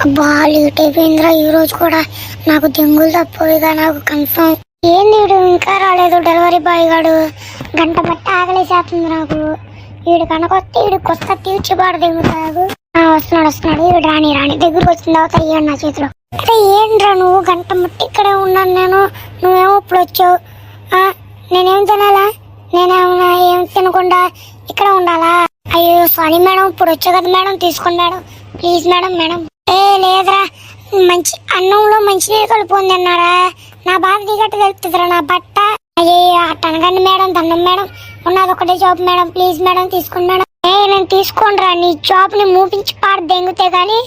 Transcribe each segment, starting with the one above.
అబ్బా లేట్ అయిపోయిందిరా ఈ రోజు కూడా. నాకు దెంగులు తప్పవిగా నాకు కన్ఫర్మ్. ఏంది వీడు ఇంకా రాలేదు డెలివరీ బాయ్ గాడు? గంట బట్టి ఆగలేసేస్తుంది నాకు. వీడు కనకొస్తే వీడు కొత్త తీర్చిపాడు దెంగుతాడు. వస్తున్నాడు వీడు. రాని దగ్గరకు వచ్చిన తర్వాత ఇయ్యండి నా చేతిలో. అరే ఏంట్రా నువ్వు గంట మట్టి ఇక్కడే ఉన్నాను నేను, నువ్వేమో ఇప్పుడు వచ్చావు. నేనేం తినాలా? నేనేమన్నా ఏం తినకుండా ఇక్కడ ఉండాలా? అయ్యో సారీ మేడం, ఇప్పుడు వచ్చా కదా మేడం, తీసుకోండి మేడం ప్లీజ్ మేడం. లేదురా, మంచి అన్నంలో మంచినీళ్ళు కలుపుకుంది అన్నారా? నా బాధ దిగట్టు తెలుస్తుందిరా నా బట్ట. అయ్యే అట్టనగండి మేడం, దండం మేడం, ఉన్నది ఒకటే జాబ్ మేడం, ప్లీజ్ మేడం తీసుకోండి మేడం. నేను తీసుకోండిరా, నీ జాబ్ ని మూపించి పాడు దెంగితే గానీ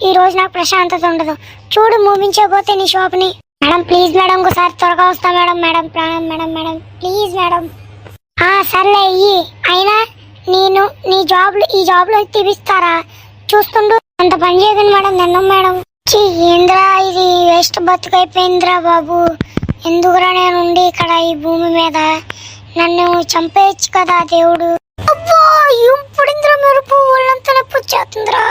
ఈ రోజు నాకు ప్రశాంతత ఉండదు. చూడు మూపించకపోతే నీ షాప్ ని. మేడం ప్లీజ్ మేడం, ఒకసారి త్వరగా వస్తా మేడం. మేడం ప్రాణం మేడం ప్లీజ్ మేడం. సర్లే అయ్యి, అయినా నేను ఈ జాబ్ లో తీపిస్తారా? చూస్తుండు, అంత పని చేయకండి మేడం, దండం మేడం. ఏంద్రా ఇది వేస్ట్ బతుకైపోయిందిరా బాబు. ఎందుకురా నేను ఉండి ఇక్కడ ఈ భూమి మీద? నన్ను చంపేయచ్చు కదా దేవుడు. అబ్బా ఇంపుడిందిరా మెరుపు, ఒళ్ళంతా నొప్పి వచ్చేస్తుందిరా.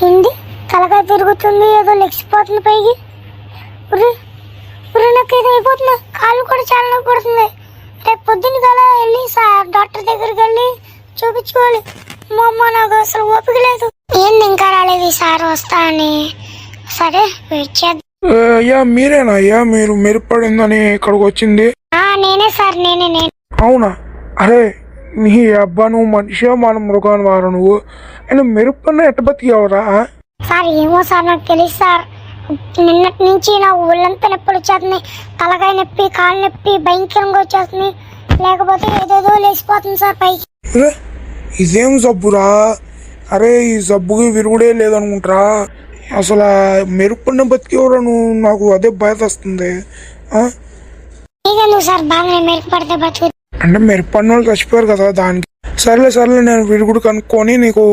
ఏంది తలకాయ తిరుగుతుంది, ఏదో లెక్సిపోతుంది పైకి. నాకు ఏదో అయిపోతున్నా, కాళ్ళు కూడా చాలా నొప్పి పడుతుంది. రేపు పొద్దున్న కల వెళ్ళి డాక్టర్ దగ్గరికి వెళ్ళి చూపించుకోవాలి. మా అమ్మ నాకు అసలు ఓపిక లేదు. ఏంది ఇంకా రాలేదు ఈ సార్ వస్తా అని? సరే వెయిట్ చేద్దాం. అయ్యా మీరేనా అయ్యా? మీరు మెరుపడిందని ఇక్కడికి వచ్చింది? నేనే సార్, నేనే. అవునా? అరే నీ అబ్బా, నువ్వు మనిషి మన మృగాన్ని వారు నువ్వు. అయినా మెరుపన్న ఎట్ట బతికేవరా? సార్ ఏమో సార్, నాకు తెలియదు సార్. నిన్నటి నుంచి నా ఒళ్ళంతా నొప్పులు వచ్చేస్తుంది, తలకాయ నొప్పి, కాళ్ళు నొప్పి భయంకరంగా వచ్చేస్తుంది. లేకపోతే ఏదేదో లేచిపోతుంది సార్ పైకి. ఇదేం జబ్బురా? అరే ఈ జబ్బుకి విరుగుడే లేదనుకుంటారా? అసలు మెరుపన్న బతికేవరా నువ్వు? నాకు అదే బాధ వస్తుంది. సార్ బాగా మెరుపు పడితే బతుకు అంటే మెరుపన్న వాళ్ళు చచ్చిపోయారు కదా దానికి. సర్లే నేను విరుగుడు కనుక్కొని నీకు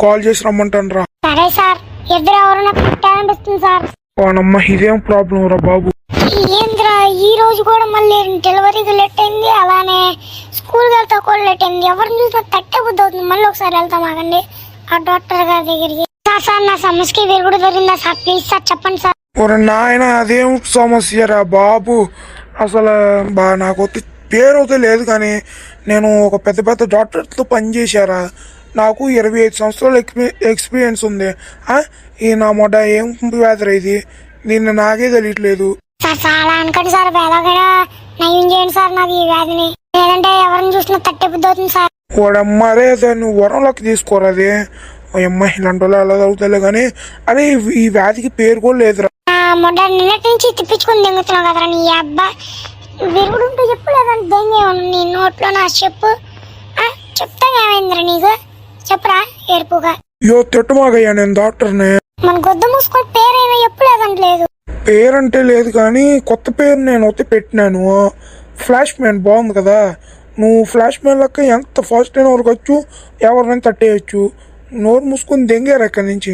కాల్ చేసి రమ్మంటాను రా. సరే సార్. ఇద్దరు ఎవరు నాకు పుట్టాలనిపిస్తుంది సార్. వానమ్మ ఇదేం ప్రాబ్లం రా బాబు? ఏంద్రా ఈ రోజు కూడా మళ్ళీ డెలివరీకి లేట్ అయింది, అలానే స్కూల్కి వెళ్తా కూడా లేట్ అయింది. ఎవరిని చూసినా తట్టే బుద్ధి అవుతుంది. మళ్ళీ ఒకసారి వెళ్తాం ఆగండి ఆ డాక్టర్ గారి దగ్గరికి. సార్ నా సమస్యకి విరుగుడు దొరికిందా సార్? ప్లీజ్ సార్ చెప్పండి సార్. ఒరే నాయన అదేం సమస్య రా బాబు? అసలు నాకు పేరు అయితే లేదు కానీ నేను ఒక పెద్ద డాక్టర్తో పనిచేశారా. నాకు 25 సంవత్సరాల ఎక్స్పీరియన్స్ ఉంది. ఈ నా మొడ ఏం వ్యాధి ఇది? దీన్ని నాకే తెలియట్లేదు సార్. చాలా అనుకోండి సార్, ఎలాగైనా నయం చేయండి సార్ నాకు ఈ వ్యాధిని. లేదంటే ఎవరిని చూసినా తట్టే బుద్ధి అవుతుంది సార్. వాడమ్మారే దాన్ని వరంలోకి తీసుకోరాది. అమ్మాయి ఇలాంటి వాళ్ళు ఎలా చదువుతాలే కానీ అరే ఈ వ్యాధికి పేరు కూడా లేదురా. మొన్న నిన్నటి నుంచి తిప్పించుకుని దెంగుతున్నావు కదరా నీ అబ్బా. విరుగుడు ఉంటే చెప్పు, లేదంటే దెంగే నీ నోట్లో నా చెప్పు. చెప్తా ఏమైందిరా నీకు? చెప్పురా ఏడుపుగా. అయ్యో తిట్టమాగయ్యా, నేను డాక్టర్నే. మన గొద్ద మూసుకొని పేరేమో ఎప్పుడు లేదంటే లేదు. పేరంటే లేదు కానీ కొత్త పేరు నేను వచ్చి పెట్టినాను. ఫ్లాష్ మ్యాన్ బాగుంది కదా? నువ్వు ఫ్లాష్ మ్యాన్ లెక్క ఎంత ఫాస్ట్ అయినా వరకు వచ్చు, ఎవరినైనా తట్టేయచ్చు. నోరు మూసుకొని దెంగారు ఎక్కడి నుంచి.